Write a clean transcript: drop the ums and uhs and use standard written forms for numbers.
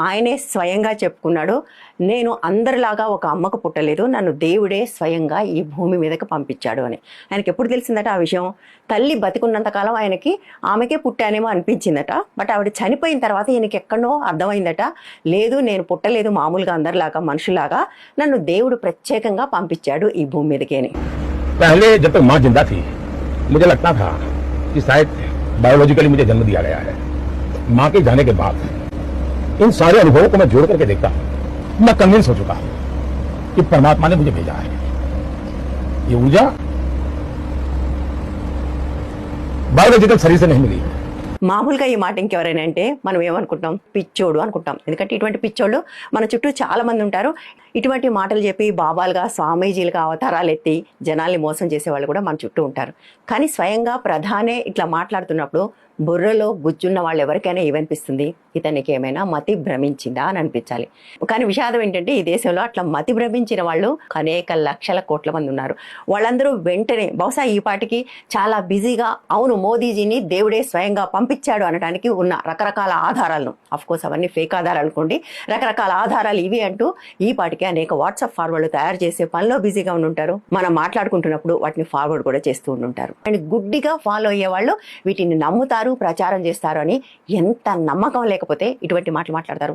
ఆయనే స్వయంగా చెప్పుకున్నాడు, నేను అందరిలాగా ఒక అమ్మకు పుట్టలేదు, నన్ను దేవుడే స్వయంగా ఈ భూమి మీదకి పంపించాడు అని. ఆయనకి ఎప్పుడు తెలిసిందట ఆ విషయం? తల్లి బతికున్నంతకాలం ఆయనకి ఆమెకే పుట్టానేమో అనిపించిందట. బట్ ఆవిడ చనిపోయిన తర్వాత ఈయనకి ఎక్కడో అర్థమైందట, లేదు నేను పుట్టలేదు మామూలుగా అందరిలాగా మనుషులాగా, నన్ను దేవుడు ప్రత్యేకంగా పంపించాడు ఈ భూమి మీదకి అని. पहले जब तक माँ जिंदा थी मुझे लगता था कि शायद बायोलॉजिकली मुझे जन्म दिया गया है। माँ के जाने के बाद इन सारे अनुभवों को मैं जोड़ करके देखता हूँ, मैं कन्विंस हो चुका हूँ कि परमात्मा ने मुझे भेजा है। ये ऊर्जा बायोलॉजिकल शरीर से नहीं मिली है। మామూలుగా ఈ మాట ఇంకెవరైనా అంటే మనం ఏమనుకుంటాం, పిచ్చోడు అనుకుంటాం. ఎందుకంటే ఇటువంటి పిచ్చోళ్ళు మన చుట్టూ చాలా మంది ఉంటారు. ఇటువంటి మాటలు చెప్పి బాబాలుగా స్వామీజీలుగా అవతారాలు ఎత్తి జనాల్ని మోసం చేసే వాళ్ళు కూడా మన చుట్టూ ఉంటారు. కానీ స్వయంగా ప్రధానే ఇట్లా మాట్లాడుతున్నప్పుడు బుర్రలో గుజ్జున్న వాళ్ళు ఎవరికైనా ఏమనిపిస్తుంది, ఇతనికి ఏమైనా మతి భ్రమించిందా అని అనిపించాలి. కానీ విషాదం ఏంటంటే ఈ దేశంలో అట్లా మతి భ్రమించిన వాళ్ళు అనేక లక్షల కోట్ల మంది ఉన్నారు. వాళ్ళందరూ వెంటనే బహుశా ఈ పాటికి చాలా బిజీగా అవును మోదీజీని దేవుడే స్వయంగా పంపించాడు అనడానికి ఉన్న రకరకాల ఆధారాలను, అఫ్కోర్స్ అవన్నీ ఫేక్ ఆధారాలు అనుకోండి, రకరకాల ఆధారాలు ఇవి అంటూ ఈ పాటికి అనేక వాట్సాప్ ఫార్వర్డ్లు తయారు చేసే పనిలో బిజీగా ఉండుంటారు. మనం మాట్లాడుకుంటున్నప్పుడు వాటిని ఫార్వర్డ్ కూడా చేస్తూ ఉంటుంటారు. అండ్ గుడ్డిగా ఫాలో అయ్యే వాళ్ళు వీటిని నమ్ముతారు, ప్రచారం చేస్తారు అని ఎంత నమ్మకం లేకపోతే ఇటువంటి మాటలు మాట్లాడతారు.